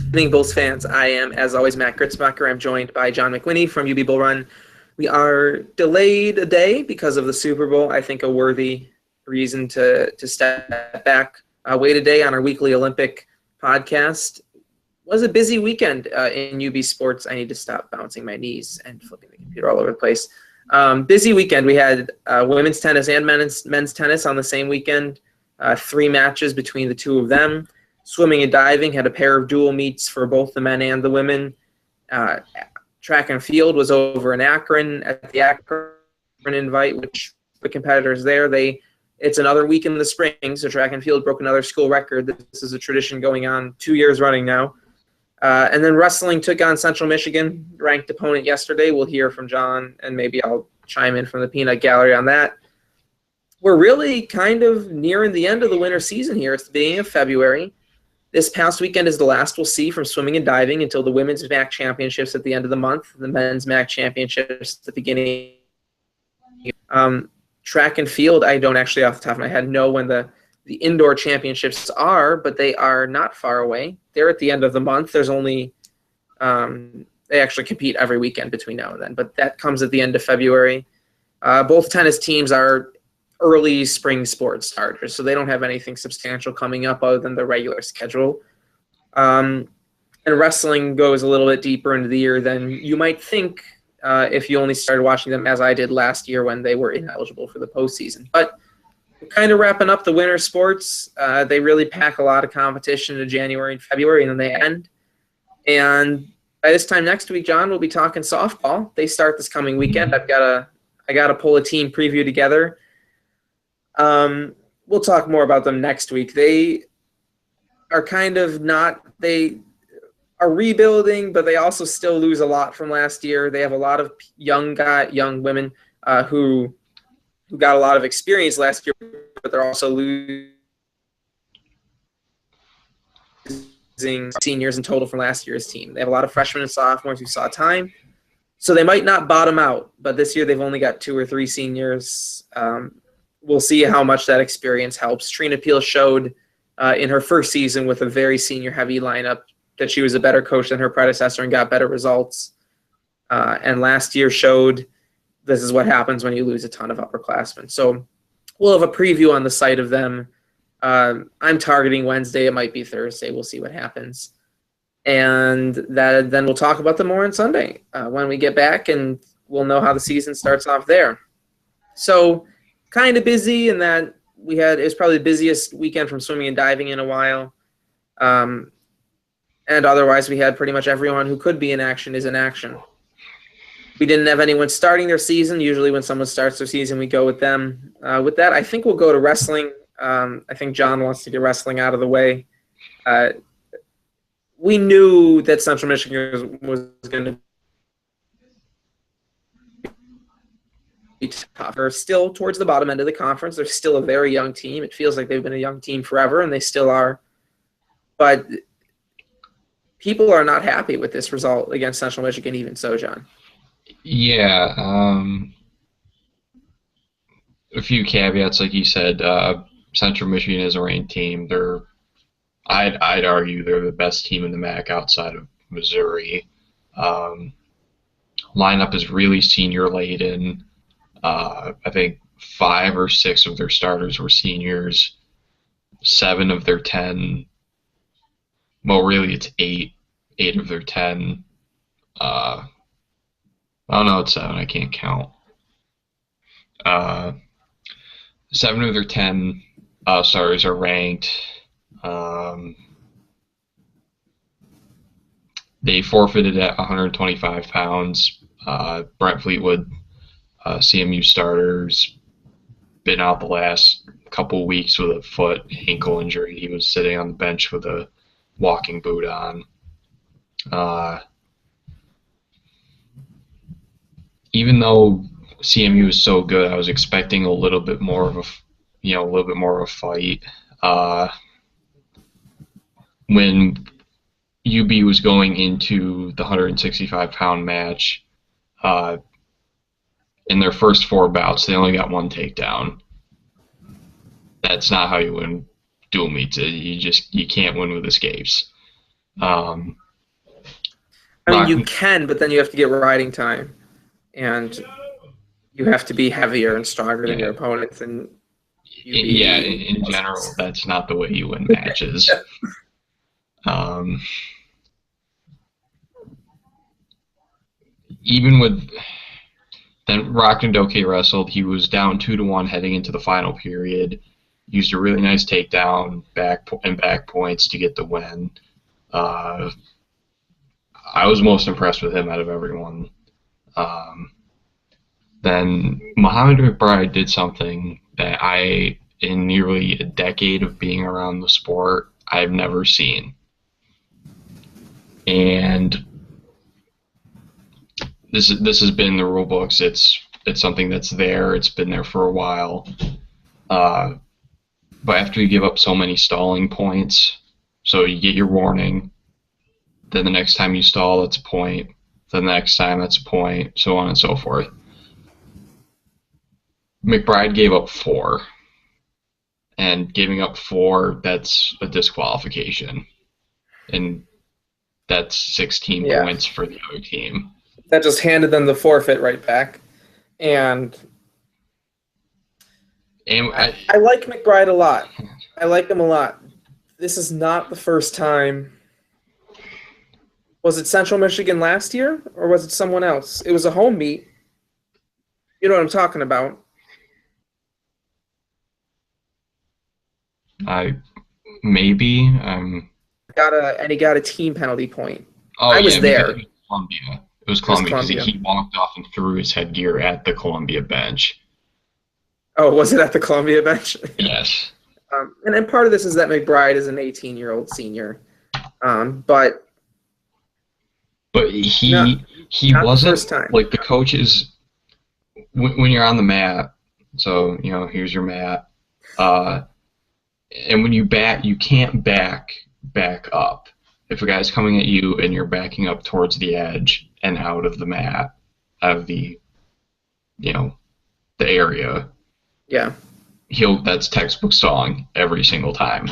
Evening, Bulls fans. I am, as always, Matt Gritzmacher. I'm joined by John McWhinney from UB Bull Run. We are delayed a day because of the Super Bowl. I think a worthy reason to step back, wait a day on our weekly Olympic podcast. Was a busy weekend in UB sports. I need to stop bouncing my knees and flipping the computer all over the place. Busy weekend. We had women's tennis and men's tennis on the same weekend. 3 matches between the two of them. Swimming and diving had a pair of dual meets for both the men and the women. Track and field was over in Akron at the Akron Invite, which the competitors there, it's another week in the spring, so track and field broke another school record. This is a tradition going on 2 years running now. And then wrestling took on Central Michigan, ranked opponent yesterday. We'll hear from John, and maybe I'll chime in from the Peanut Gallery on that. We're really kind of nearing the end of the winter season here. It's the beginning of February. This past weekend is the last we'll see from swimming and diving until the women's MAC championships at the end of the month, the men's MAC championships at the beginning. Track and field, I don't actually off the top of my head know when the indoor championships are, but they are not far away. They're at the end of the month. There's only they actually compete every weekend between now and then, but that comes at the end of February. Both tennis teams are early spring sports starters, so they don't have anything substantial coming up other than the regular schedule. And wrestling goes a little bit deeper into the year than you might think if you only started watching them as I did last year when they were ineligible for the postseason. But we're kind of wrapping up the winter sports. They really pack a lot of competition in January and February, and then they end. And by this time next week, John, we'll be talking softball. They start this coming weekend. I got to pull a team preview together. We'll talk more about them next week. They are they are rebuilding, but they also still lose a lot from last year. They have a lot of young women who got a lot of experience last year, but they're also losing seniors in total from last year's team. They have a lot of freshmen and sophomores who saw time, so they might not bottom out, but this year they've only got 2 or 3 seniors. We'll see how much that experience helps. Trina Peel showed in her first season with a very senior-heavy lineup that she was a better coach than her predecessor and got better results. And last year showed this is what happens when you lose a ton of upperclassmen. So we'll have a preview on the site of them. I'm targeting Wednesday. It might be Thursday. We'll see what happens. And then we'll talk about them more on Sunday when we get back, and we'll know how the season starts off there. So kind of busy in that it was probably the busiest weekend from swimming and diving in a while. And otherwise, we had pretty much everyone who could be in action is in action. We didn't have anyone starting their season. Usually when someone starts their season, we go with them. With that, I think we'll go to wrestling. I think John wants to get wrestling out of the way. We knew that Central Michigan was going to be tough. They're still towards the bottom end of the conference. They're still a very young team. It feels like they've been a young team forever, and they still are. But people are not happy with this result against Central Michigan, even so, John. Yeah. A few caveats, like you said. Central Michigan is a ranked team. I'd argue they're the best team in the MAC outside of Missouri. Lineup is really senior laden. I think 5 or 6 of their starters were seniors. 7 of their 10. Well, really, it's 8. 8 of their 10. Oh no, it's 7. I can't count. 7 of their 10 starters are ranked. They forfeited at 125 pounds. Brent Fleetwood, CMU starters, been out the last couple weeks with a foot ankle injury. He was sitting on the bench with a walking boot on. Even though CMU is so good, I was expecting a little bit more of a fight. When UB was going into the 165-pound match, in their first 4 bouts, they only got 1 takedown. That's not how you win dual meets. You can't win with escapes. Um, I mean, you Rock, can, but then you have to get riding time, and you have to be heavier and stronger than yeah, your opponents, and yeah. UB In general, doesn't. that's not the way you win matches. Um, Even with then Rock and Doke wrestled, he was down 2-1 heading into the final period. Used a really nice takedown, back points to get the win. Uh, I was most impressed with him out of everyone. Um, then Muhammad McBride did something that in nearly a decade of being around the sport, I've never seen. And this has been the rule books. It's something that's there. It's been there for a while. Uh, but after you give up so many stalling points, so you get your warning, then the next time you stall, it's a point. Then the next time, it's a point, so on and so forth. McBride gave up 4, and giving up 4, that's a disqualification, and that's 16 Yeah, points for the other team. that just handed them the forfeit right back. And And I like McBride a lot. I like him a lot. This is not the first time. Was it Central Michigan last year, or was it someone else? It was a home meet. You know what I'm talking about. I maybe And he got a team penalty point. oh I yeah, was because there. it was Columbia. It was It was Columbia because Columbia. he walked off and threw his headgear at the Columbia bench. Oh, was it at the Columbia bench? Yes. And part of this is that McBride is an 18-year-old senior. But But not, he not the wasn't first time. like the coaches when you're on the mat. So here's your mat, and when you bat, you can't back up. If a guy's coming at you and you're backing up towards the edge and out of the mat, out of the the area, Yeah. that's textbook stalling every single time.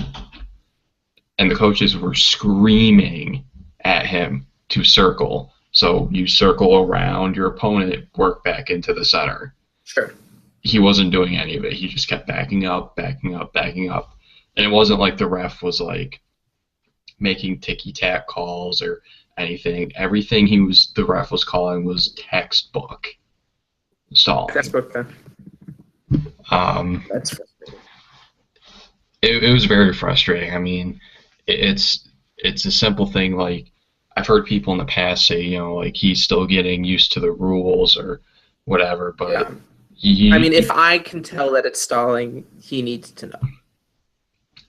And the coaches were screaming at him to circle. So you circle around your opponent, work back into the center. Sure. He wasn't doing any of it. He just kept backing up, backing up, backing up. And it wasn't like the ref was like making ticky-tack calls or anything. Everything the ref was calling was textbook stalling. Textbook then. That's frustrating. It was very frustrating. I mean, it's a simple thing. Like I've heard people in the past say, like he's still getting used to the rules or whatever. But I mean, if I can tell that it's stalling, he needs to know.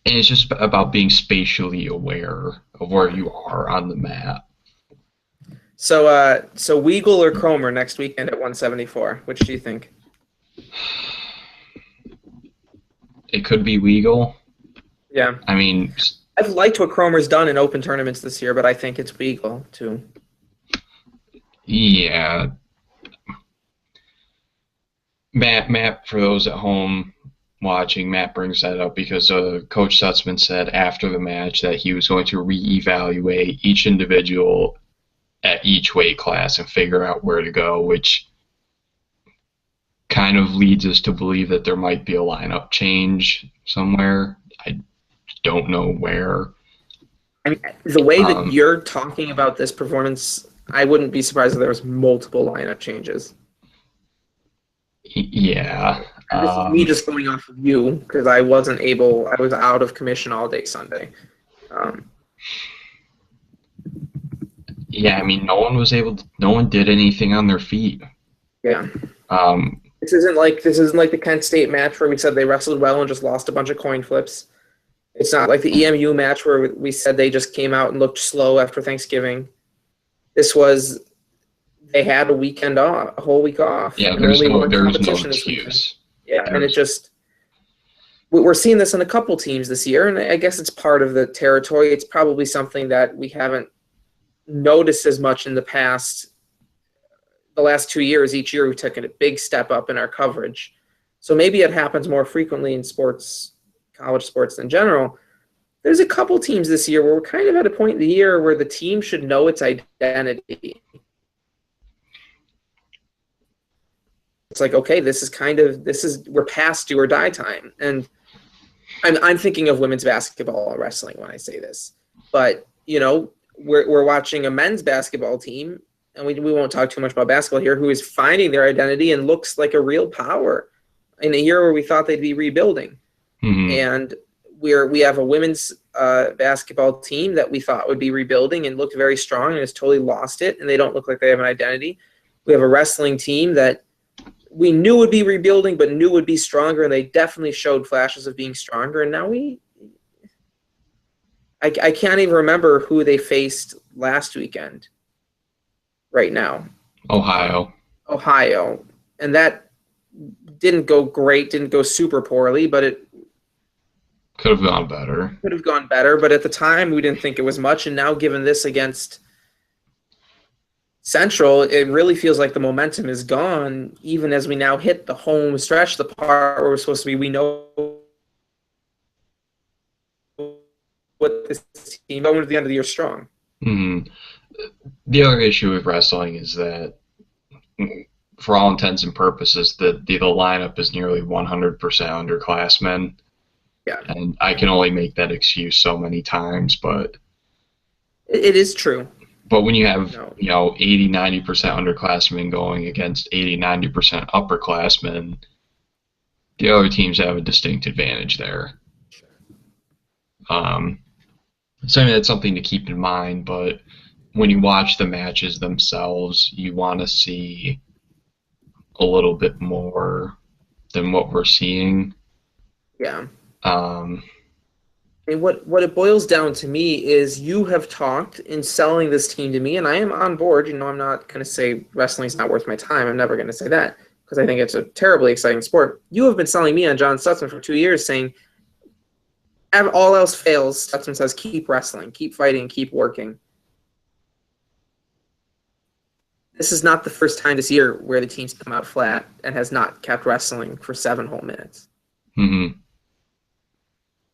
And it's just about being spatially aware of where you are on the map. So Weagle or Cromer next weekend at 174. Which do you think? It could be Weagle. Yeah. I mean, I've liked what Cromer's done in open tournaments this year, but I think it's Weagle too. Yeah. Matt, for those at home watching, Matt brings that up because Coach Sutsman said after the match that he was going to reevaluate each individual at each weight class and figure out where to go, which kind of leads us to believe that there might be a lineup change somewhere. I don't know where. I mean, the way that you're talking about this performance, I wouldn't be surprised if there was multiple lineup changes. Yeah. And this is me just going off of you because I was out of commission all day Sunday. Yeah, I mean, no one did anything on their feet. Yeah. This isn't like the Kent State match where we said they wrestled well and just lost a bunch of coin flips. It's not like the EMU match where we said they just came out and looked slow after Thanksgiving. They had a whole week off. Yeah, there's no excuse. Yeah, and we're seeing this in a couple teams this year, and I guess it's part of the territory. It's probably something that we haven't noticed as much in the past. The last 2 years, each year we've taken a big step up in our coverage. So maybe it happens more frequently in sports, college sports in general. there's a couple teams this year where we're kind of at a point in the year where the team should know its identity. It's like, okay, we're past do or die time. And I'm thinking of women's basketball or wrestling when I say this. But, we're watching a men's basketball team, and we won't talk too much about basketball here, who is finding their identity and looks like a real power in a year where we thought they'd be rebuilding. Mm-hmm. And we have a women's basketball team that we thought would be rebuilding and looked very strong and has totally lost it, and they don't look like they have an identity. We have a wrestling team that we knew would be rebuilding, but knew would be stronger, and they definitely showed flashes of being stronger. And now I can't even remember who they faced last weekend. Right now, Ohio, and that didn't go great, didn't go super poorly, but it could have gone better. But at the time, we didn't think it was much, and now given this against Central, it really feels like the momentum is gone, even as we now hit the home stretch, the part where we're supposed to be, we know what this team going to the end of the year strong. Mm-hmm. The other issue with wrestling is that, for all intents and purposes, the lineup is nearly 100% underclassmen. Yeah. And I can only make that excuse so many times, but it is true. But when you have 80, 90% underclassmen going against 80, 90% upperclassmen, the other teams have a distinct advantage there. So I mean, that's something to keep in mind, but when you watch the matches themselves, you want to see a little bit more than what we're seeing. Yeah. And what it boils down to me is you have talked in selling this team to me, and I am on board. I'm not going to say wrestling's not worth my time. I'm never going to say that because I think it's a terribly exciting sport. You have been selling me on John Stutzman for 2 years, saying all else fails, Stutzman says keep wrestling, keep fighting, keep working. This is not the first time this year where the team's come out flat and has not kept wrestling for 7 whole minutes. Mm-hmm.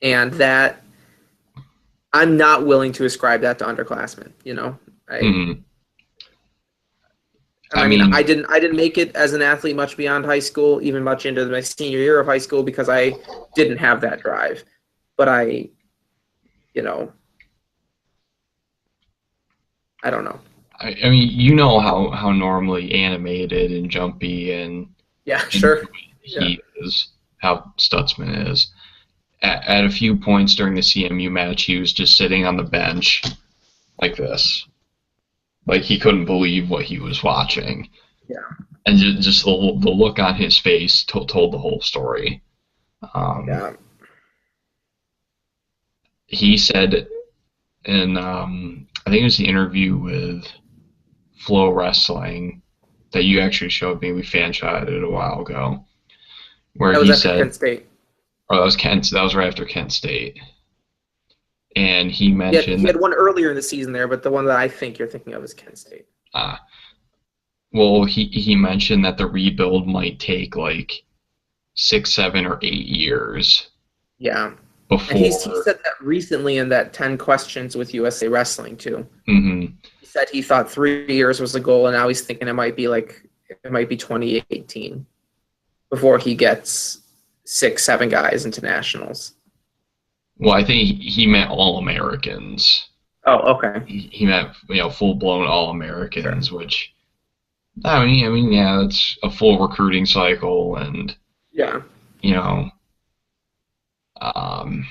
And that, I'm not willing to ascribe that to underclassmen. Mm-hmm. I mean, I didn't make it as an athlete much beyond high school, even much into my senior year of high school, because I didn't have that drive. But I don't know. I mean, how normally animated and jumpy and sure he is, how Stutzman is. At a few points during the CMU match, he was just sitting on the bench like this. Like he couldn't believe what he was watching. Yeah. And just the look on his face told the whole story. Yeah. He said in, I think it was the interview with Flow Wrestling that you actually showed me. We fan-shotted it a while ago. Where that was he after said, Kent State. Oh, that was right after Kent State. And he mentioned... He had one earlier in the season there, but the one that I think you're thinking of is Kent State. Well, he mentioned that the rebuild might take like 6, 7, or 8 years. Yeah. Before... And he said that recently in that 10 Questions with USA Wrestling, too. Mm-hmm. He said he thought 3 years was the goal, and now he's thinking it might be 2018 before he gets 6, 7 guys into nationals. Well, I think he meant All-Americans. Oh, okay. He meant full-blown All-Americans, sure. Which I mean, yeah, it's a full recruiting cycle, and yeah, I'm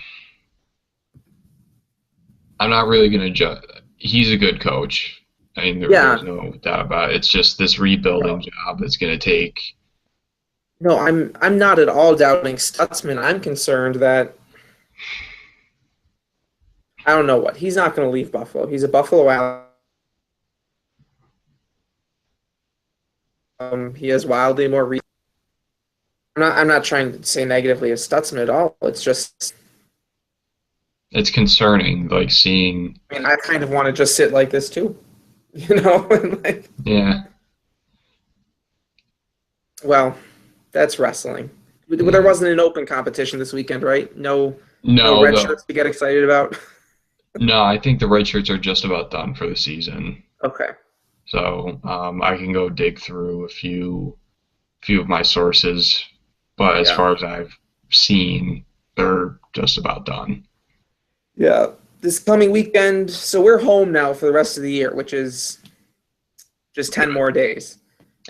not really gonna judge. He's a good coach. I mean, there's no doubt about it. It's just this rebuilding job that's gonna take. No, I'm not at all doubting Stutzman. I'm concerned that I don't know what. He's not going to leave Buffalo. He's a Buffalo he has wildly more I'm not trying to say negatively of Stutzman at all. It's just it's concerning, like seeing. I mean, I kind of want to just sit like this too, and yeah. Well, that's wrestling. There wasn't an open competition this weekend, right? No No No, red the shirts to get excited about. no, I think the red shirts are just about done for the season. Okay. So I can go dig through a few of my sources, but as Yeah. far as I've seen, they're just about done. Yeah. This coming weekend, so we're home now for the rest of the year, which is just 10 more days.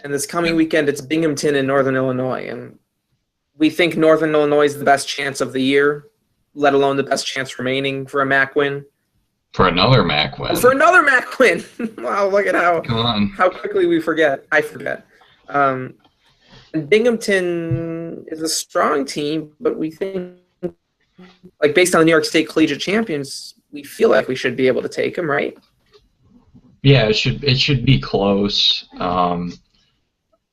And this coming weekend, it's Binghamton in Northern Illinois. And we think Northern Illinois is the best chance of the year, let alone the best chance remaining for a MAC win. For another MAC And for win. another MAC win. Wow, look at Come on. how quickly we forget. I forget. And Binghamton is a strong team, but we think, like based on the New York State Collegiate Champions, we feel like we should be able to take them, right? Yeah, it should be close.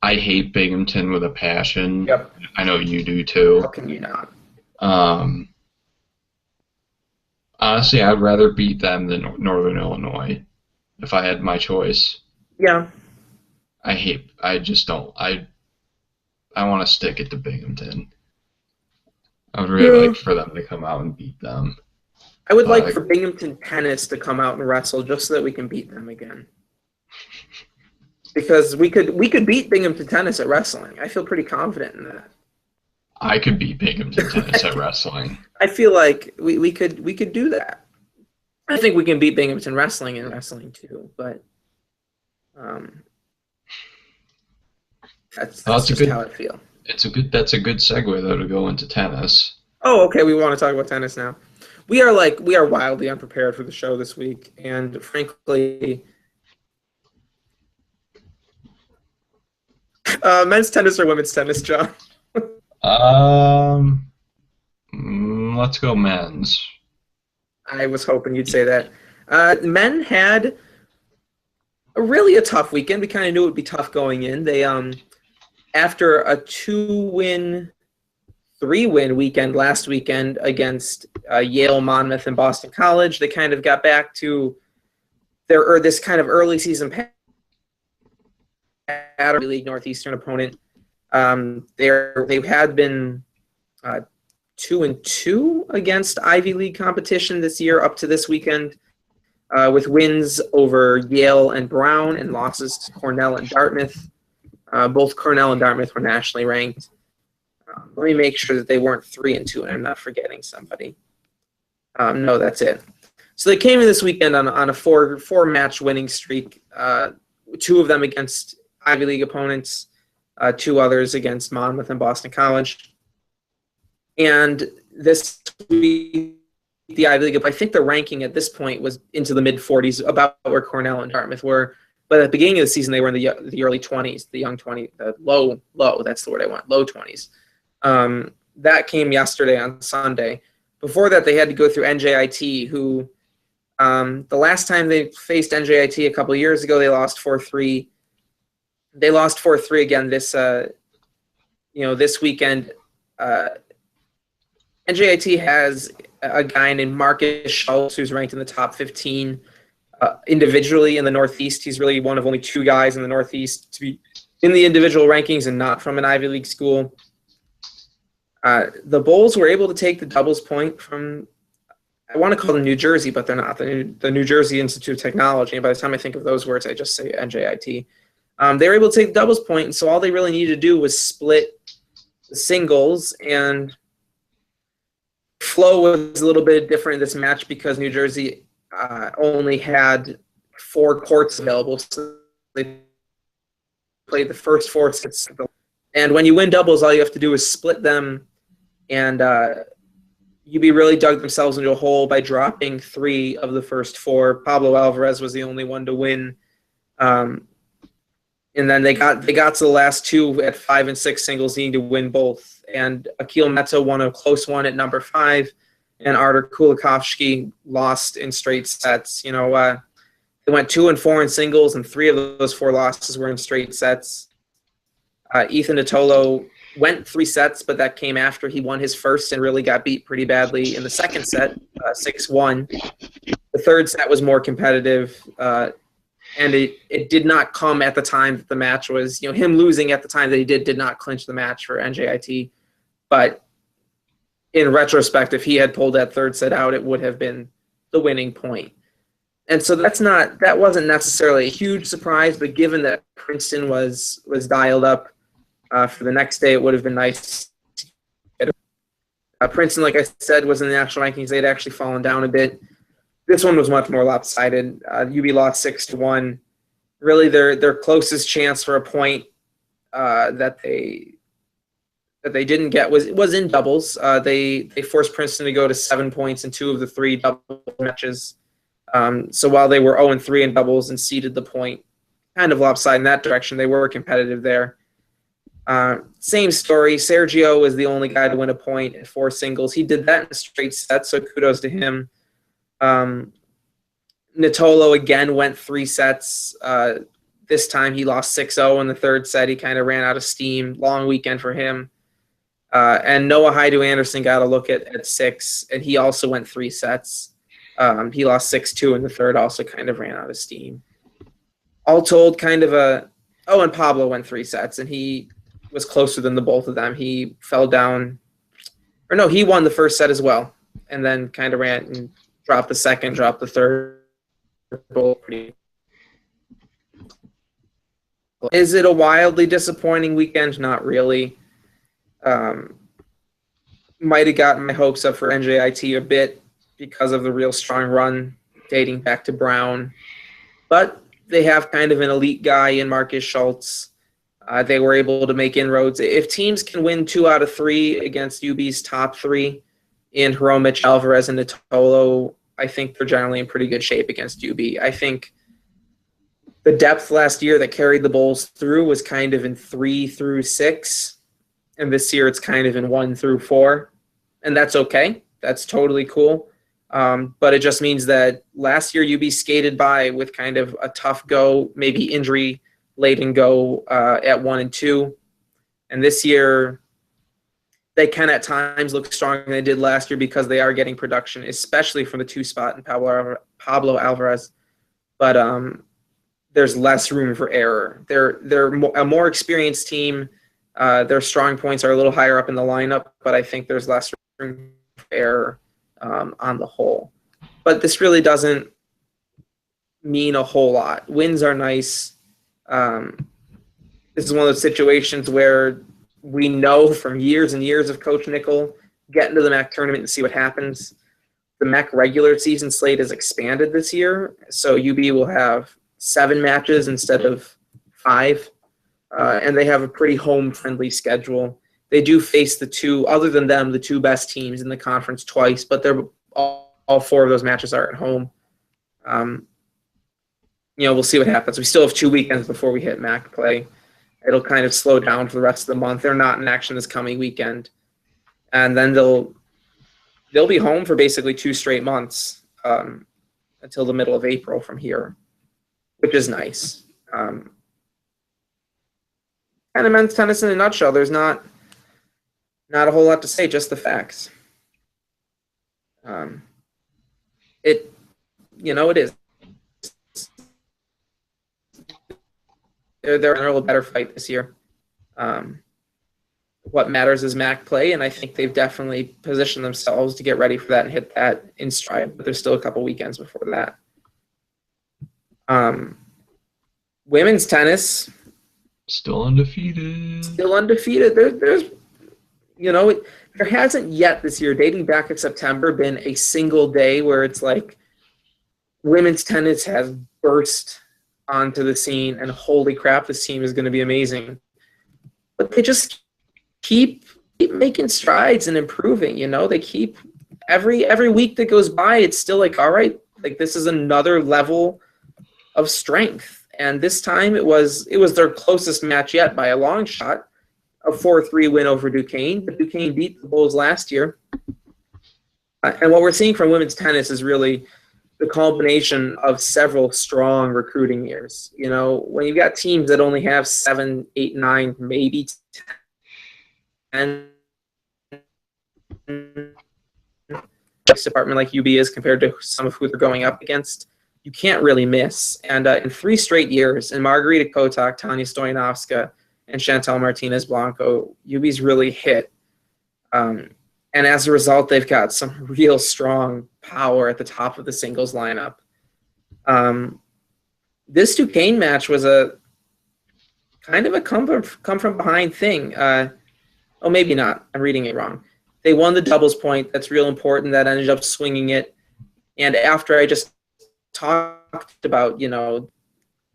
I hate Binghamton with a passion. Yep. I know you do too. How can you not? Um, Honestly, I'd rather beat them than Northern Illinois if I had my choice. Yeah. I just don't. I want to stick it to Binghamton. I would really like for them to come out and beat them. I would like Like- for Binghamton Tennis to come out and wrestle just so that we can beat them again. Because we could beat Binghamton Tennis at wrestling. I feel pretty confident in that. I could beat Binghamton Tennis at wrestling. I feel like we could do that. I think we can beat Binghamton wrestling in wrestling too, but that's Well, that's a just good- how I feel. That's a good segue though to go into tennis. Oh, okay. We want to talk about tennis now. We are wildly unprepared for the show this week, and frankly, men's tennis or women's tennis, John? Let's go men's. I was hoping you'd say that. Men had a tough weekend. We kind of knew it would be tough going in. They after a 2-win, 3-win weekend last weekend against Yale, Monmouth, and Boston College, they kind of got back to this kind of early season pattern. League Northeastern opponent. They had been 2-2 against Ivy League competition this year up to this weekend, with wins over Yale and Brown and losses to Cornell and Dartmouth. Both Cornell and Dartmouth were nationally ranked. Let me make sure that they weren't 3-2, and I'm not forgetting somebody. No, that's it. So they came in this weekend on a four-match winning streak. 2 of them against Ivy League opponents, 2 others against Monmouth and Boston College. And this week, the Ivy League, I think the ranking at this point was into the mid-40s, about where Cornell and Dartmouth were. But at the beginning of the season, they were in the early 20s, the young 20s, the low, that's the word I want, low 20s. That came yesterday on Sunday. Before that, they had to go through NJIT, who the last time they faced NJIT a couple of years ago, they lost 4-3. They lost 4-3 again this weekend. NJIT has a guy named Marcus Schultz who's ranked in the top 15 individually in the Northeast. He's really one of only 2 guys in the Northeast to be in the individual rankings and not from an Ivy League school. The Bulls were able to take the doubles point from, I want to call them New Jersey, but they're not, the New Jersey Institute of Technology. And by the time I think of those words, I just say NJIT. They were able to take the doubles point, and so all they really needed to do was split the singles, and flow was a little bit different in this match because New Jersey only had 4 courts available, so they played the first 4 sets. And when you win doubles, all you have to do is split them, and UB really dug themselves into a hole by dropping 3 of the first 4. Pablo Alvarez was the only one to win. And then they got to the last 2 at 5 and 6 singles, needing to win both. And Akil Meta won a close one at number 5, and Artur Kulikovsky lost in straight sets. They went 2 and 4 in singles, and 3 of those 4 losses were in straight sets. Ethan Natolo went 3 sets, but that came after he won his first and really got beat pretty badly in the second set, 6-1. The third set was more competitive. And it did not come at the time that the match was, him losing at the time that he did not clinch the match for NJIT. But in retrospect, if he had pulled that third set out, it would have been the winning point. And so that wasn't necessarily a huge surprise, but given that Princeton was dialed up for the next day, it would have been nice. Princeton, like I said, was in the national rankings. They'd actually fallen down a bit. This one was much more lopsided. UB lost 6-1. Really, their closest chance for a point that they didn't get was in doubles. They forced Princeton to go to 7 points in 2 of the 3 double matches. So while they were 0-3 in doubles and ceded the point, kind of lopsided in that direction, they were competitive there. Same story. Sergio was the only guy to win a point in 4 singles. He did that in a straight set, so kudos to him. Nittolo again went 3 sets. This time he lost 6-0 in the third set. He kind of ran out of steam. Long weekend for him. And Noah Haidu Anderson got a look at 6, and he also went 3 sets. He lost 6-2 in the third, also kind of ran out of steam. All told, kind of and Pablo went 3 sets, and he was closer than the both of them. He fell down, or no, he won the first set as well, and then kind of ran and dropped the second, dropped the third. Is it a wildly disappointing weekend? Not really. Might have gotten my hopes up for NJIT a bit because of the real strong run dating back to Brown. But they have kind of an elite guy in Marcus Schultz. They were able to make inroads. If teams can win 2 out of 3 against UB's top 3 in Hromich, Alvarez, and Nittolo, I think they're generally in pretty good shape against UB. I think the depth last year that carried the Bulls through was kind of in 3 through 6. And this year it's kind of in 1 through 4. And that's okay. That's totally cool. But it just means that last year UB skated by with kind of a tough go, maybe injury-laden go at 1 and 2. And this year they can at times look stronger than they did last year because they are getting production, especially from the 2 spot in Pablo Alvarez. But there's less room for error. They're a more experienced team. Their strong points are a little higher up in the lineup, but I think there's less room for error on the whole. But this really doesn't mean a whole lot. Wins are nice. This is one of those situations where we know from years and years of Coach Nickel, get into the MAC tournament and see what happens. The MAC regular season slate is expanded this year, so UB will have 7 matches instead of 5. And they have a pretty home-friendly schedule. They do face the 2 best teams in the conference twice, but they're all 4 of those matches are at home. We'll see what happens. We still have 2 weekends before we hit MAC play. It'll kind of slow down for the rest of the month. They're not in action this coming weekend. And then they'll be home for basically 2 straight months until the middle of April from here, which is nice. Kind of men's tennis in a nutshell. There's not a whole lot to say, just the facts. It is. They're in a little better fight this year. What matters is MAC play, and I think they've definitely positioned themselves to get ready for that and hit that in stride. But there's still a couple weekends before that. Women's tennis. Still undefeated. There's there hasn't yet this year, dating back to September, been a single day where it's like women's tennis has burst onto the scene and holy crap, this team is going to be amazing. But they just keep making strides and improving. They keep every week that goes by, it's still like, all right, like this is another level of strength. And this time it was their closest match yet by a long shot, a 4-3 win over Duquesne. But Duquesne beat the Bulls last year. And what we're seeing from women's tennis is really the culmination of several strong recruiting years. When you've got teams that only have 7, 8, 9, maybe 10 department like UB is compared to some of who they're going up against, you can't really miss. And in 3 straight years, and Margarita Kotak, Tanya Stoyanovska, and Chantal Martinez Blanco, UB's really hit And as a result, they've got some real strong power at the top of the singles lineup. This Duquesne match was a kind of a come from behind thing. Oh, maybe not. I'm reading it wrong. They won the doubles point. That's real important. That ended up swinging it. And after I just talked about,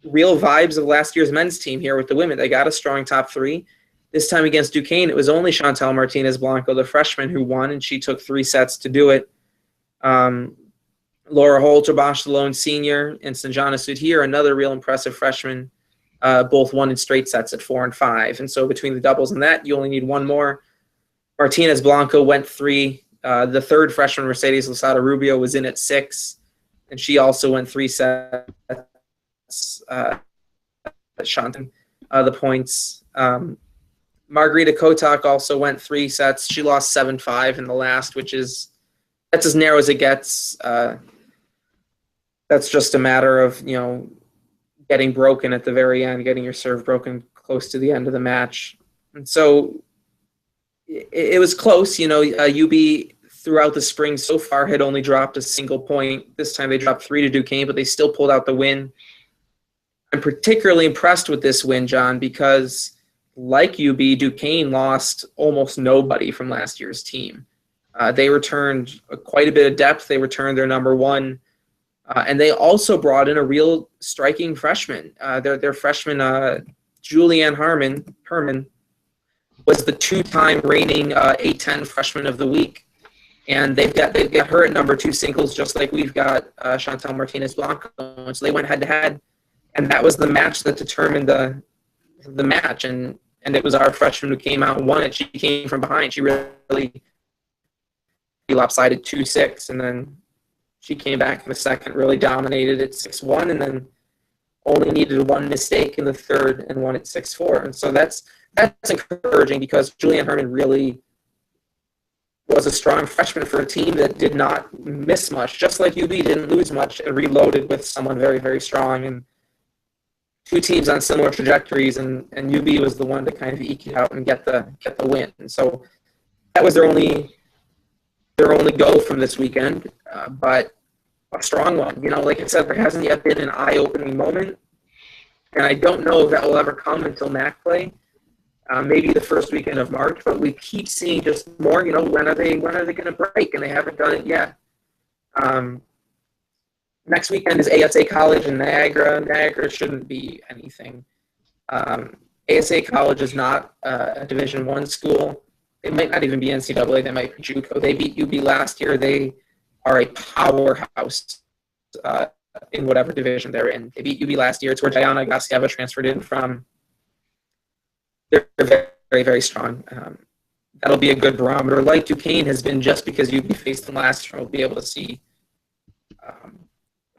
real vibes of last year's men's team here with the women, they got a strong top three. This time against Duquesne, it was only Chantal Martinez Blanco, the freshman, who won, and she took 3 sets to do it. Laura Holter, Bosch Malone Sr., and Sanjana Sudhir, another real impressive freshman, both won in straight sets at 4 and 5. And so between the doubles and that, you only need one more. Martinez Blanco went 3. The third freshman, Mercedes Losada Rubio, was in at 6, and she also went 3 sets. Shantan, the points. Margarita Kotak also went 3 sets. She lost 7-5 in the last, that's as narrow as it gets. That's just a matter of, getting broken at the very end, getting your serve broken close to the end of the match. And so it was close. UB throughout the spring so far had only dropped a single point. This time they dropped 3 to Duquesne, but they still pulled out the win. I'm particularly impressed with this win, John, because like UB, Duquesne lost almost nobody from last year's team. They returned quite a bit of depth. They returned their number 1. And they also brought in a real striking freshman. Their freshman, Julianne Herman, was the 2-time reigning A10 freshman of the week. And they've got her at number 2 singles, just like we've got Chantal Martinez Blanco. And so they went head-to-head. And that was the match that determined the match. And it was our freshman who came out and won it. She came from behind. She really lopsided 2-6, and then she came back in the second, really dominated at 6-1, and then only needed 1 mistake in the third and won at 6-4. And so that's encouraging, because Julianne Herman really was a strong freshman for a team that did not miss much, just like UB didn't lose much and reloaded with someone very, very strong. And 2 teams on similar trajectories, and UB was the one to kind of eke it out and get the win. And so that was their only go from this weekend, but a strong one. Like I said, there hasn't yet been an eye-opening moment, and I don't know if that will ever come until MAC play, maybe the first weekend of March. But we keep seeing just more. When are they going to break? And they haven't done it yet. Next weekend is ASA College in Niagara. Niagara shouldn't be anything. ASA College is not a Division I school. They might not even be NCAA. They might be JUCO. They beat UB last year. They are a powerhouse in whatever division they're in. They beat UB last year. It's where Diana Gaskeva transferred in from. They're very, very, very strong. That'll be a good barometer. Like Duquesne has been, just because UB faced them last year, we'll be able to see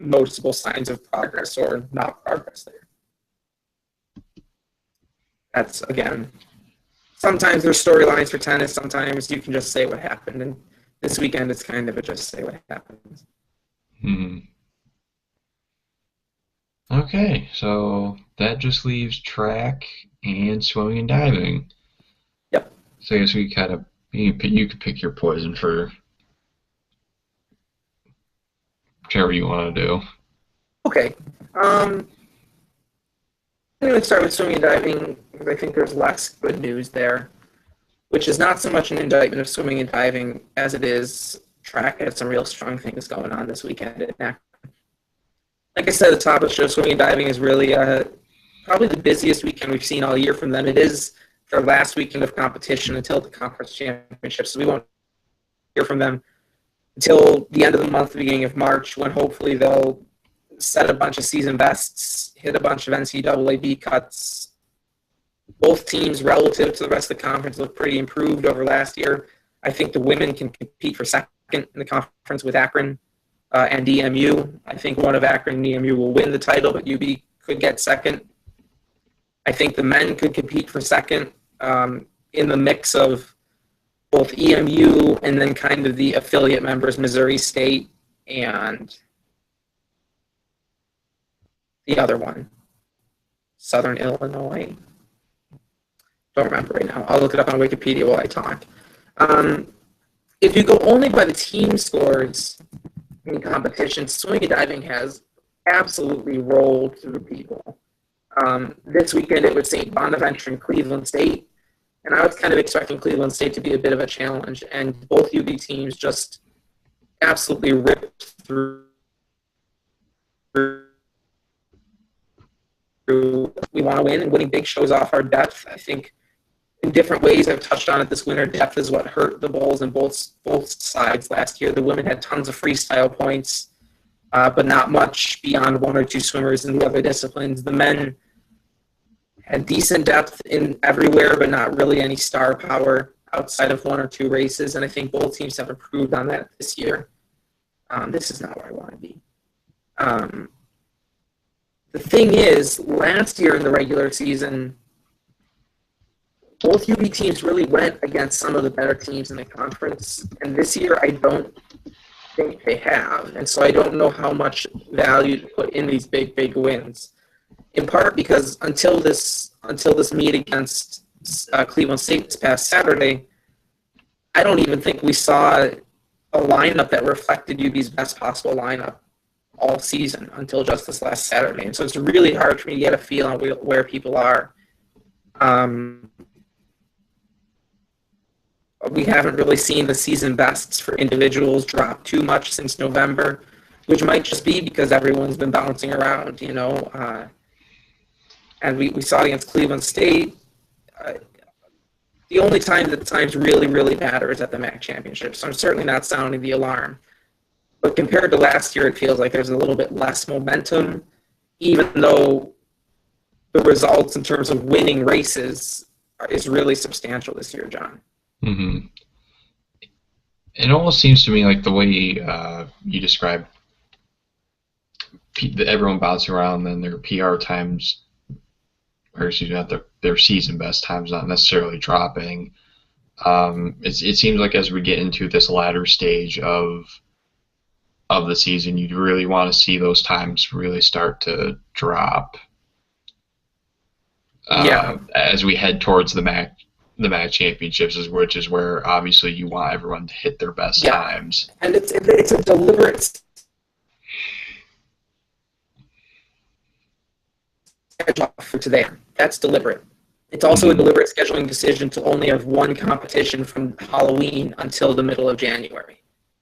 noticeable signs of progress or not progress there. That's, again, sometimes there's storylines for tennis. Sometimes you can just say what happened. And this weekend, it's kind of a just say what happened. Okay, so that just leaves track and swimming and diving. Yep. So I guess we kind of, you could pick your poison for whichever you want to do. Okay. I'm going to start with swimming and diving, because I think there's less good news there, which is not so much an indictment of swimming and diving as it is track. Had some real strong things going on this weekend at NAC. Like I said at the top of the show, swimming and diving is really probably the busiest weekend we've seen all year from them. It is their last weekend of competition until the conference championship, so we won't hear from them until the end of the month, the beginning of March, when hopefully they'll set a bunch of season bests, hit a bunch of NCAA B cuts. Both teams, relative to the rest of the conference, look pretty improved over last year. I think the women can compete for second in the conference with Akron and EMU. I think one of Akron and EMU will win the title, but UB could get second. I think the men could compete for second in the mix of both EMU and then kind of the affiliate members, Missouri State and the other one, Southern Illinois. Don't remember right now. I'll look it up on Wikipedia while I talk. if you go only by the team scores in competition, swimming and diving has absolutely rolled through people. This weekend it was St. Bonaventure and Cleveland State, and I was kind of expecting Cleveland State to be a bit of a challenge, and both UB teams just absolutely ripped through. We want to win, and winning big shows off our depth. I think in different ways, I've touched on it this winter, depth is what hurt the Bulls in both sides last year. The women had tons of freestyle points, but not much beyond one or two swimmers in the other disciplines. The men had decent depth in everywhere, but not really any star power outside of one or two races, and I think both teams have improved on that this year. This is not where I want to be. The thing is, last year in the regular season, both UB teams really went against some of the better teams in the conference, and this year I don't think they have, and so I don't know how much value to put in these big wins. In part because until this meet against Cleveland State this past Saturday, I don't even think we saw a lineup that reflected UB's best possible lineup all season until just this last Saturday. And so it's really hard for me to get a feel on where people are. We haven't really seen the season bests for individuals drop too much since November, which might just be because everyone's been bouncing around, and we saw against Cleveland State. The only time that times really, really matter is at the MAC championship. So I'm certainly not sounding the alarm. But compared to last year, it feels like there's a little bit less momentum, even though the results in terms of winning races is really substantial this year, John. Mm-hmm. It almost seems to me like the way you describe everyone bouncing around, then their PR times, or excuse me, not their season best times not necessarily dropping. It seems like as we get into this latter stage of the season, you really want to see those times really start to drop. As we head towards the MAC championships, which is where obviously you want everyone to hit their best times. And it's a deliberate schedule for today. That's deliberate. It's also a deliberate scheduling decision to only have one competition from Halloween until the middle of January.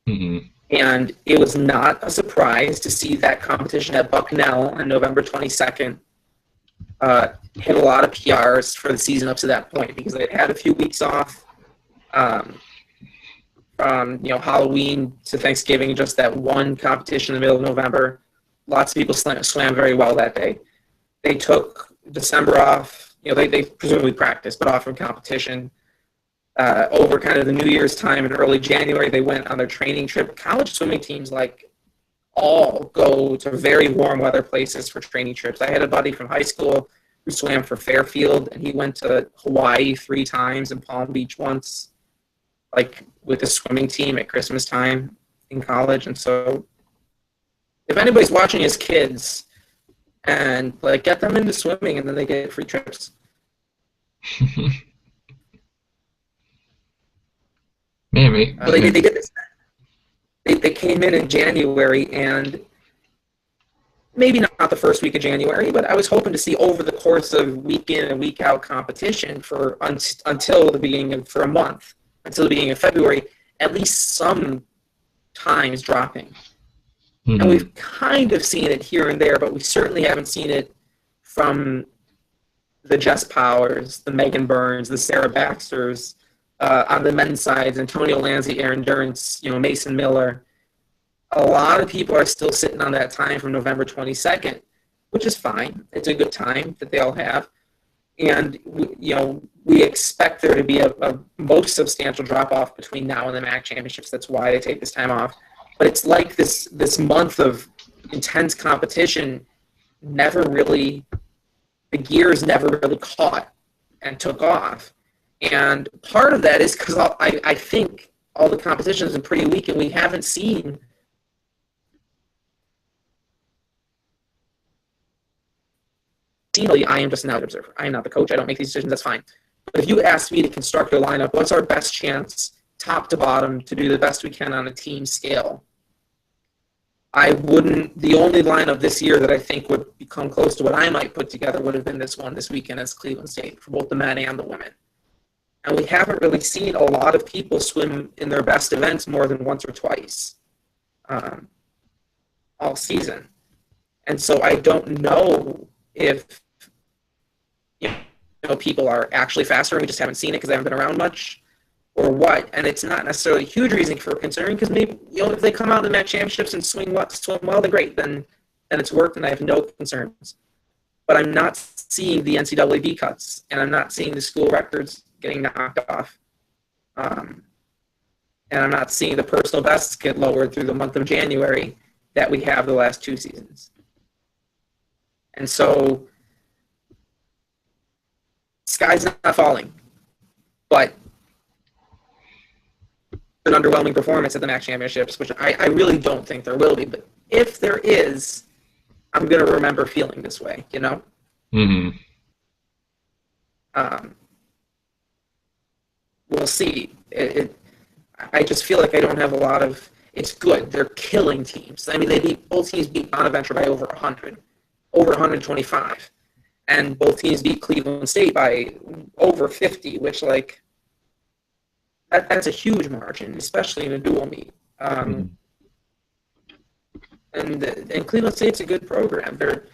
Mm-hmm. And it was not a surprise to see that competition at Bucknell on November 22nd hit a lot of PRs for the season up to that point because they had a few weeks off from Halloween to Thanksgiving, just that one competition in the middle of November. Lots of people swam very well that day. They took December off. They presumably practiced, but off from competition. Over kind of the New Year's time in early January, they went on their training trip. College swimming teams all go to very warm weather places for training trips. I had a buddy from high school who swam for Fairfield, and he went to Hawaii 3 times and Palm Beach once, with the swimming team at Christmas time in college. And so if anybody's watching his kids, and get them into swimming, and then they get free trips. Maybe. They did this. They came in January, and maybe not the first week of January, but I was hoping to see over the course of week in and week out competition until the beginning of February, at least some times dropping. Mm-hmm. And we've kind of seen it here and there, but we certainly haven't seen it from the Jess Powers, the Megan Burns, the Sarah Baxters. On the men's sides, Antonio Lanzi, Aaron Durrance, Mason Miller. A lot of people are still sitting on that time from November 22nd, which is fine. It's a good time that they all have. And, we expect there to be a most substantial drop-off between now and the MAC championships. That's why they take this time off. But it's like this month of intense competition the gears never really caught and took off. And part of that is because I think all the competition has been pretty weak, and we haven't seen I am just an out observer. I am not the coach. I don't make these decisions. That's fine. But if you ask me to construct a lineup, what's our best chance top to bottom to do the best we can on a team scale. The only lineup this year that I think would become close to what I might put together would have been this weekend as Cleveland State for both the men and the women. And we haven't really seen a lot of people swim in their best events more than once or twice all season. And so I don't know if people are actually faster and we just haven't seen it because they haven't been around much, or what. And it's not necessarily a huge reason for concern because maybe if they come out in the MAC championships and swim well, then great. Then it's worked and I have no concerns. But I'm not seeing the NCAA B cuts and I'm not seeing the school records getting knocked off. And I'm not seeing the personal bests get lowered through the month of January that we have the last 2 seasons. And so, sky's not falling, but an underwhelming performance at the MAC championships, which I really don't think there will be. But if there is, I'm going to remember feeling this way, Mm-hmm. We'll see. I just feel like I don't have a lot of. It's good. They're killing teams. I mean, both teams beat Bonaventure by over 100, over 125, and both teams beat Cleveland State by over 50, which that's a huge margin, especially in a dual meet. And Cleveland State's a good program. They're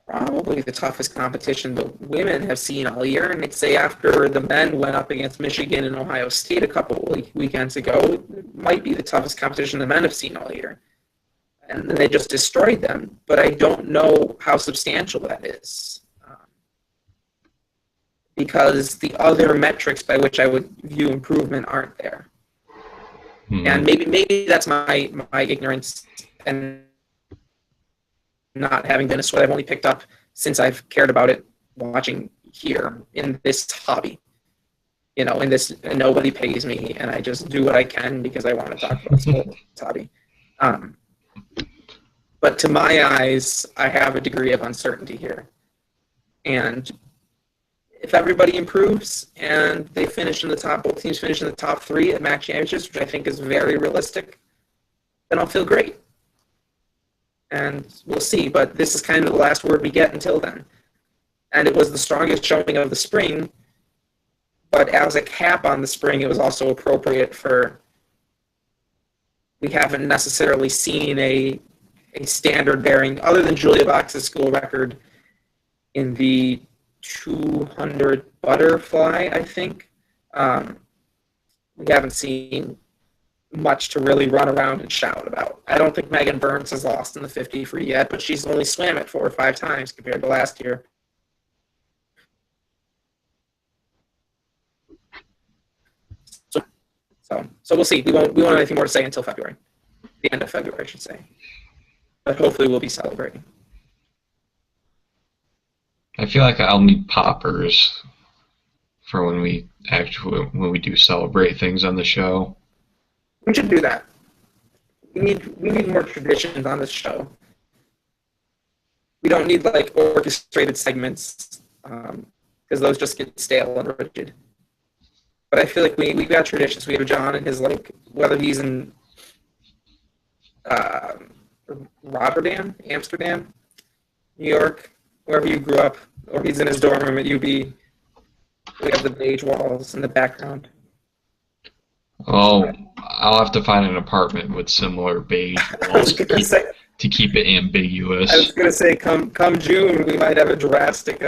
probably the toughest competition the women have seen all year. And I'd say after the men went up against Michigan and Ohio State a couple weekends ago, it might be the toughest competition the men have seen all year. And they just destroyed them. But I don't know how substantial that is. Because the other metrics by which I would view improvement aren't there. Mm-hmm. And maybe that's my ignorance and not having been a sweat I've only picked up since I've cared about it watching here in this hobby. In this, nobody pays me, and I just do what I can because I want to talk about this hobby. But to my eyes, I have a degree of uncertainty here. And if everybody improves and they finish in the top, both teams finish in the top 3 at MAC championships, which I think is very realistic, then I'll feel great. And we'll see, but this is kind of the last word we get until then. And it was the strongest showing of the spring, but as a cap on the spring, it was also appropriate for, we haven't necessarily seen a standard bearing, other than Julia Box's school record in the 200 butterfly, I think. We haven't seen much to really run around and shout about. I don't think Megan Burns has lost in the 50 free yet, but she's only swam it 4 or 5 times compared to last year. So we'll see. We won't have anything more to say until February. The end of February, I should say. But hopefully we'll be celebrating. I feel like I'll need poppers for when we do celebrate things on the show. We should do that. We need more traditions on this show. We don't need orchestrated segments because those just get stale and rigid. But I feel like we've got traditions. We have John and his whether he's in Rotterdam, Amsterdam, New York, wherever you grew up, or he's in his dorm room at UB. We have the beige walls in the background. Oh, I'll have to find an apartment with similar beige walls to keep it ambiguous. I was going to say, come June, we might have a drastic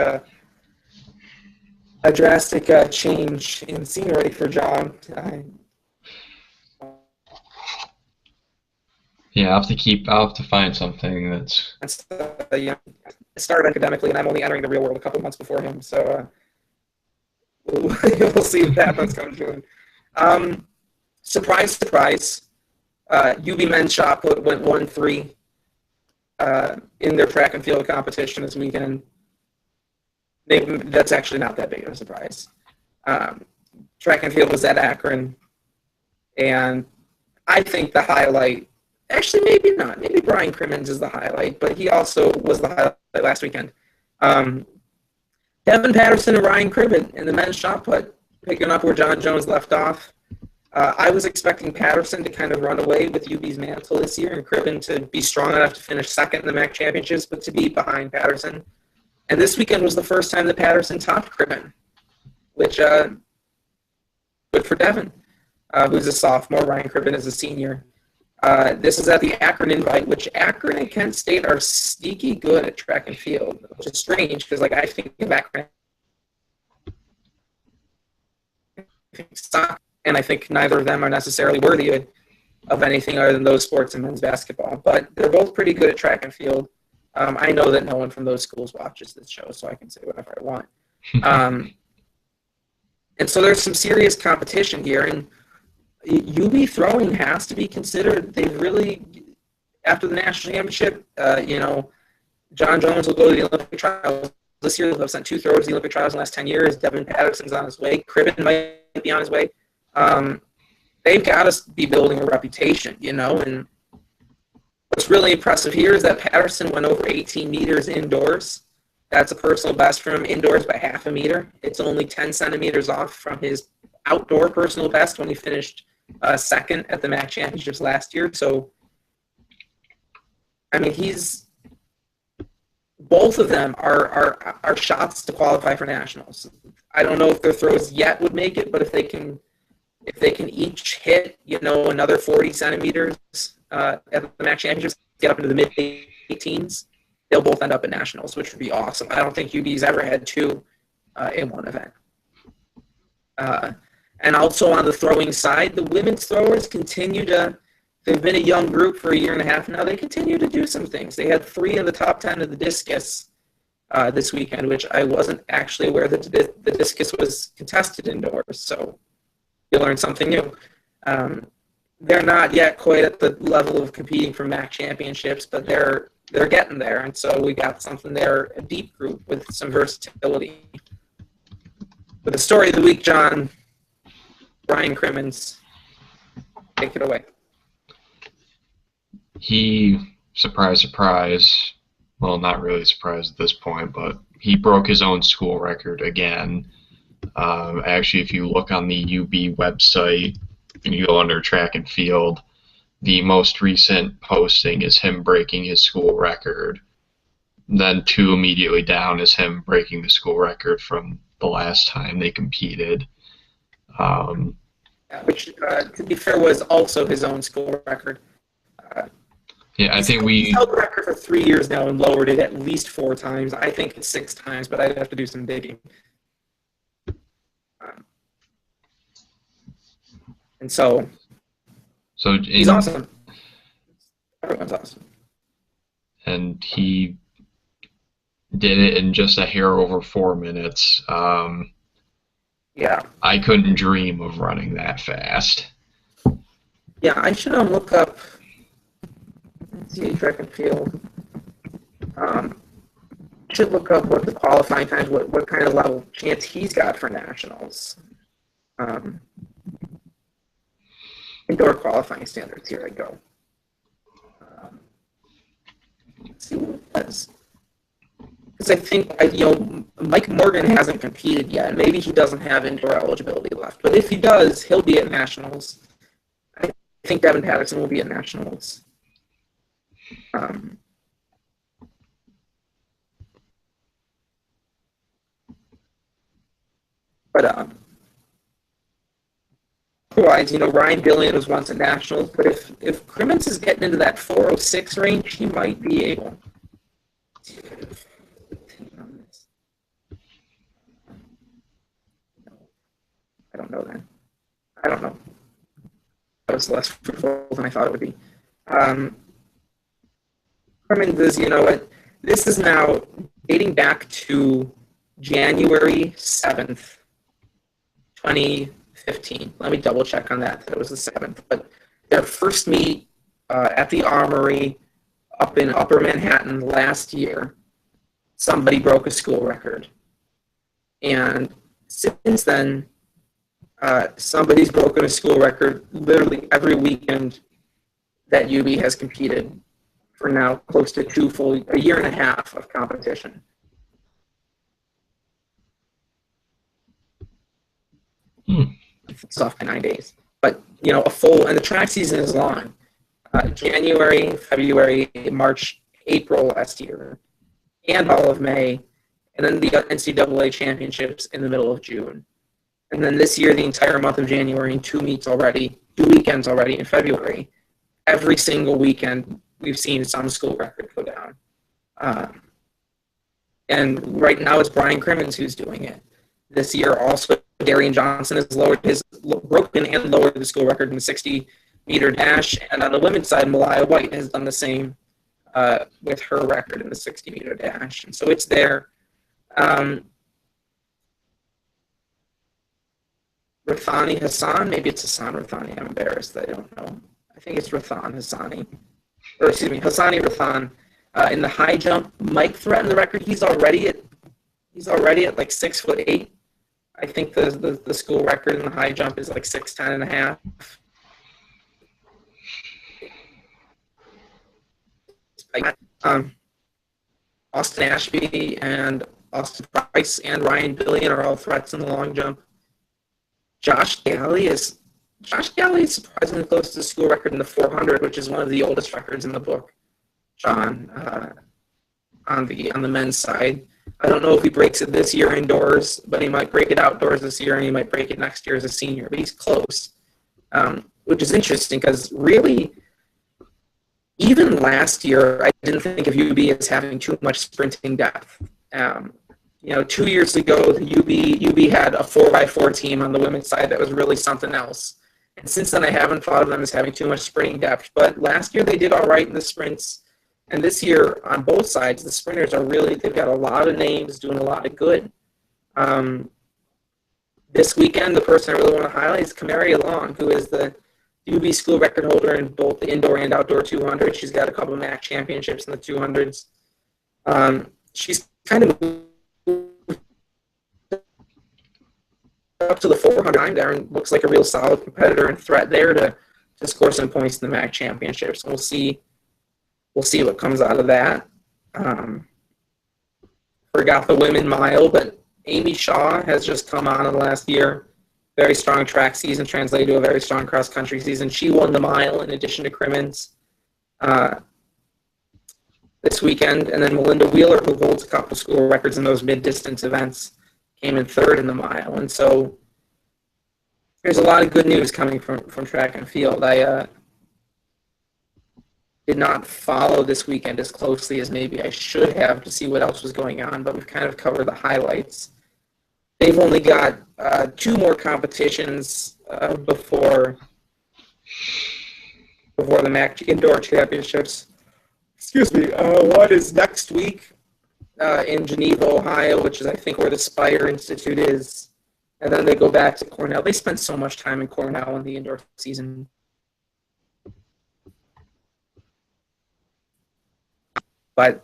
change in scenery for John. Yeah, I'll have to find something that's. I started academically, and I'm only entering the real world a couple months before him, so we'll see what happens come June. Surprise, surprise. UB men's shot put went 1-3 in their track and field competition this weekend. That's actually not that big of a surprise. Track and field was at Akron, and I think the highlight, actually maybe not, maybe Brian Crimmins is the highlight, but he also was the highlight last weekend. Devin Patterson and Ryan Cribbin in the men's shot put picking up where John Jones left off. I was expecting Patterson to kind of run away with UB's mantle this year and Cribben to be strong enough to finish second in the MAC championships, but to be behind Patterson. And this weekend was the first time that Patterson topped Cribben, which good for Devin, who's a sophomore. Ryan Cribben is a senior. This is at the Akron Invite, which Akron and Kent State are sneaky good at track and field, which is strange because, like, I think of Akron, and I think neither of them are necessarily worthy of anything other than those sports and men's basketball. But they're both pretty good at track and field. I know that no one from those schools watches this show, so I can say whatever I want. And so there's some serious competition here, and UB throwing has to be considered. They've really, after the national championship, John Jones will go to the Olympic trials this year. They'll have sent 2 throwers to the Olympic trials in the last 10 years. Devin Patterson's on his way. Cribben might be on his way. They've got to be building a reputation, and what's really impressive here is that Patterson went over 18 meters indoors. That's a personal best for him indoors by half a meter. It's only 10 centimeters off from his outdoor personal best when he finished second at the MAC championships last year. So, I mean, both of them are shots to qualify for nationals. I don't know if their throws yet would make it, but if they can each hit, another 40 centimeters at the MAC championships, get up into the mid-18s, they'll both end up at nationals, which would be awesome. I don't think UB's ever had 2 in one event. And also on the throwing side, the women's throwers they've been a young group for a year and a half now. They continue to do some things. They had 3 in the top 10 of the discus this weekend, which I wasn't actually aware that the discus was contested indoors. So you learn something new. They're not yet quite at the level of competing for MAC championships, but they're getting there. And so we got something there, a deep group with some versatility. But the story of the week, John, Ryan Crimmins, take it away. He, surprise, well, not really surprised at this point, but he broke his own school record again. Actually, if you look on the UB website and you go under track and field, the most recent posting is him breaking his school record. Then 2 immediately down is him breaking the school record from the last time they competed. Which, to be fair, was also his own school record. Yeah, I think he's held the record for 3 years now and lowered it at least 4 times. I think it's 6 times, but I'd have to do some digging. And so he's awesome. Everyone's awesome. And he did it in just a hair over 4 minutes. Yeah. I couldn't dream of running that fast. Yeah, I should look up track and field. Should look up what the qualifying times, what kind of level chance he's got for nationals. Indoor qualifying standards. Here I go. Let's see what it does. Because I think Mike Morgan hasn't competed yet. Maybe he doesn't have indoor eligibility left. But if he does, he'll be at nationals. I think Devin Patterson will be at nationals. Otherwise, Ryan Billion was once at nationals, but if Crimmins is getting into that 406 range, he might be able. I don't know then. I don't know. That was less fruitful than I thought it would be. Crimmins is, this is now dating back to January 7th, 2015. Let me double check on that it was the 7th. But their first meet at the Armory up in Upper Manhattan last year, somebody broke a school record. And since then, somebody's broken a school record literally every weekend that UB has competed for now close to a year and a half of competition. 9th. It's off by 9 days. But, a full, and the track season is long. January, February, March, April last year, and all of May, and then the NCAA championships in the middle of June. And then this year, the entire month of January and 2 weekends already in February. Every single weekend, we've seen some school record go down. And right now, it's Brian Crimmins who's doing it. This year, also, Darian Johnson has broken and lowered the school record in the 60-meter dash. And on the women's side, Malaya White has done the same with her record in the 60-meter dash. And so it's there. Rathani Hassan, maybe it's Hassan Rathani. I'm embarrassed. I don't know. I think it's Hassani Rathan. In the high jump, Mike threatened the record. He's already at like 6'8". I think the school record in the high jump is like 6'10" and a half. Austin Ashby and Austin Price and Ryan Billion are all threats in the long jump. Josh Galley is surprisingly close to the school record in the 400, which is one of the oldest records in the book, John, on the men's side. I don't know if he breaks it this year indoors, but he might break it outdoors this year, and he might break it next year as a senior. But he's close, which is interesting because really, even last year, I didn't think of UB as having too much sprinting depth. 2 years ago, the UB had a 4x4 team on the women's side that was really something else. And since then, I haven't thought of them as having too much sprinting depth. But last year, they did all right in the sprints. And this year, on both sides, the sprinters they've got a lot of names doing a lot of good. This weekend, the person I really want to highlight is Kamaria Long, who is the UB school record holder in both the indoor and outdoor 200. She's got a couple of MAC championships in the 200s. She's kind of up to the 400 there and looks like a real solid competitor and threat there to score some points in the MAC championships. We'll see what comes out of that. Forgot the women mile, but Amy Shaw has just come on in the last year. Very strong track season translated to a very strong cross-country season. She won the mile in addition to Crimmins this weekend. And then Melinda Wheeler, who holds a couple school records in those mid-distance events, came in third in the mile. And so there's a lot of good news coming from track and field. I did not follow this weekend as closely as maybe I should have to see what else was going on, but we've kind of covered the highlights. They've only got 2 more competitions before the MAC Indoor Championships. Excuse me. One is next week in Geneva, Ohio, which is, I think, where the Spire Institute is. And then they go back to Cornell. They spent so much time in Cornell in the indoor season. But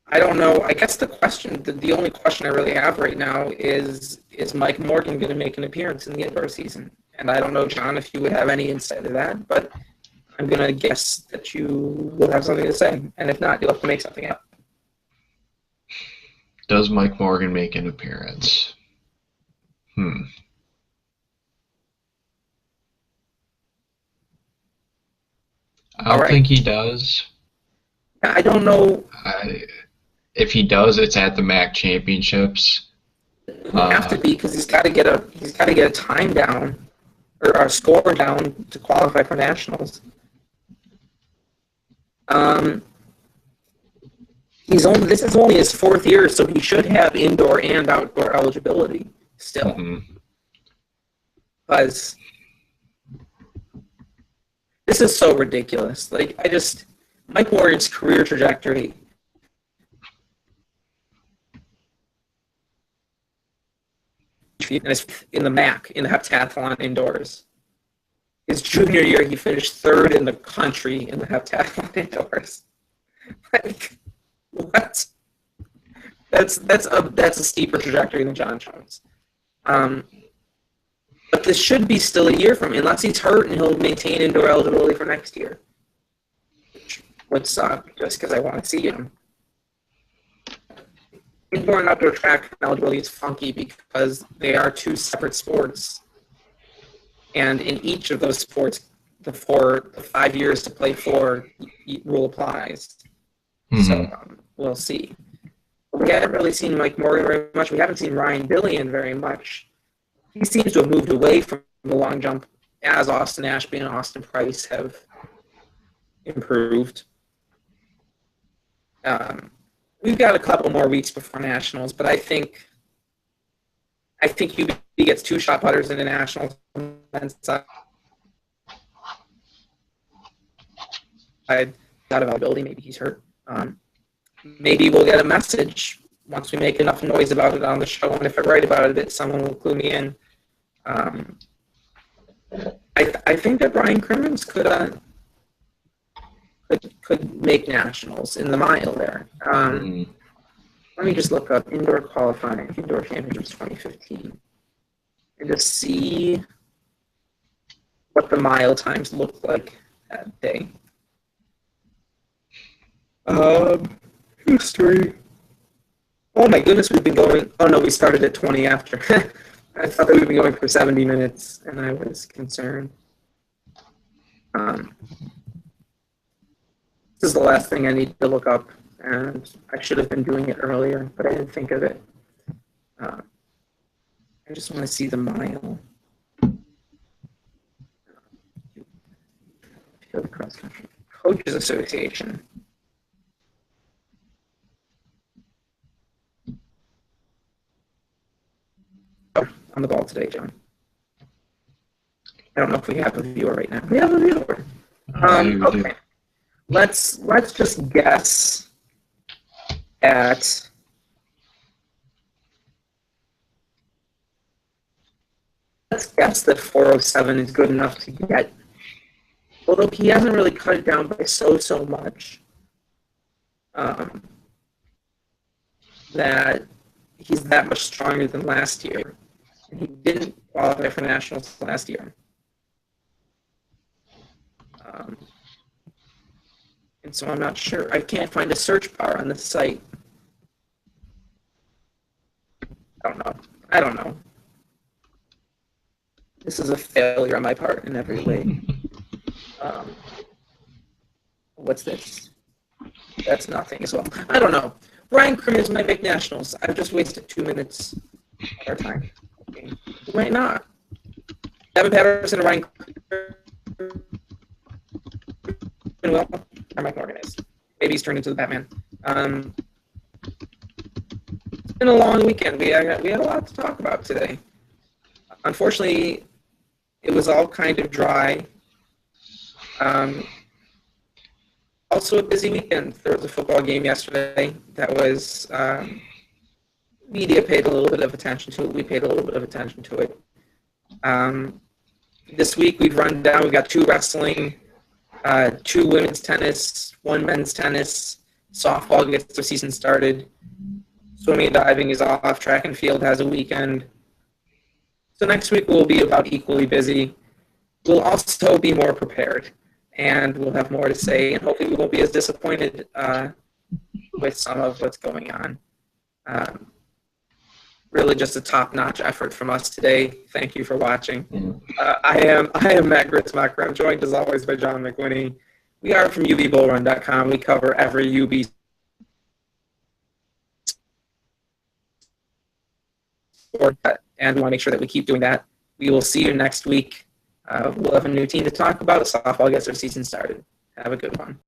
I don't know. I guess the only question I really have right now is Mike Morgan going to make an appearance in the indoor season? And I don't know, John, if you would have any insight to that, but I'm going to guess that you will have something to say. And if not, you'll have to make something up. Does Mike Morgan make an appearance? I don't think he does. I don't know. If he does, it's at the MAC championships. It would have to be because he's got to get a time down or a score down to qualify for nationals. This is only his 4th year, so he should have indoor and outdoor eligibility still. Because this is so ridiculous. Mike Morgan's career trajectory in the MAC, in the heptathlon indoors. His junior year, he finished 3rd in the country in the heptathlon indoors. What? That's a steeper trajectory than John Jones. But this should be still a year from him, unless he's hurt and he'll maintain indoor eligibility for next year. Which would suck, just because I want to see him. Indoor and outdoor track eligibility is funky because they are 2 separate sports. And in each of those sports, the 5 years to play for rule applies. So we'll see. We haven't really seen Mike Morgan very much. We haven't seen Ryan Billion very much. He seems to have moved away from the long jump as Austin Ashby and Austin Price have improved. We've got a couple more weeks before nationals, but I think UB gets 2 shot putters in the nationals on the men's side. Out of availability, maybe he's hurt. Maybe we'll get a message once we make enough noise about it on the show, and if I write about it a bit, someone will clue me in. I think that Brian Crimmins could make nationals in the mile there. Let me just look up indoor qualifying, indoor championships 2015, and just see what the mile times look like that day. History. Oh my goodness, we've been going. Oh no, we started at 20 after. I thought that we'd be going for 70 minutes, and I was concerned. This is the last thing I need to look up, and I should have been doing it earlier, but I didn't think of it. I just want to see the mile. Cross Country Coaches Association. Oh, on the ball today, John. I don't know if we have a viewer right now. We have a viewer. Okay. Let's just guess at that 407 is good enough to get. Although he hasn't really cut it down by so much, that he's that much stronger than last year. And he didn't qualify for nationals last year. And so I'm not sure. I can't find a search bar on the site. I don't know. This is a failure on my part in every way. What's this? That's nothing as well. I don't know. Brian Crimmins might make nationals. I've just wasted 2 minutes of our time. Okay. He might not. Evan Patterson and Ryan well, or Mike Morgan is. Maybe he's turned into the Batman. It's been a long weekend. We had a lot to talk about today. Unfortunately, it was all kind of dry. Also a busy weekend. There was a football game yesterday that was media paid a little bit of attention to it. We paid a little bit of attention to it. This week we've run down. We've got 2 wrestling, 2 women's tennis, 1 men's tennis. Softball gets the season started. Swimming and diving is off. Track and field has a weekend. So next week we'll be about equally busy. We'll also be more prepared, and we'll have more to say, and hopefully we won't be as disappointed with some of what's going on. Really just a top-notch effort from us today. Thank you for watching. I am Matt Gritzmacher. I'm joined as always by John McWhinney. We are from UBBullrun.com. We cover every UB sport, and we want to make sure that we keep doing that. We will see you next week. We'll have a new team to talk about. Softball gets their season started. Have a good one.